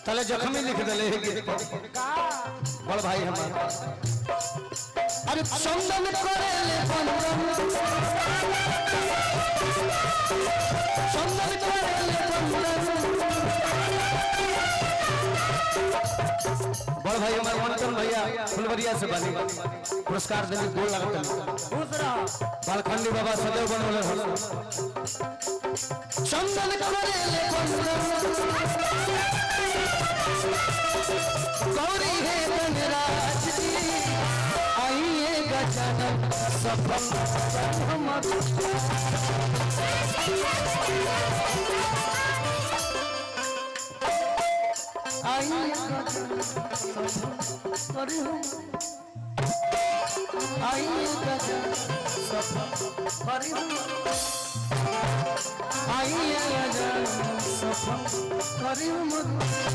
तले जख्मी लिख दले बड़ भाई हमारा अरे चंदन करे ले बंदन चंदन करे ले बंदन बड़ भाई हमारे वंटन भैया फुलवरिया से बनी पुरस्कार देने गोल लगता दूसरा बालखंडी बाबा सदैव बनवले हो चंदन करे ले बंदन गौरी है गणराज जी आइए गजानन सफल आइए गजानन सफल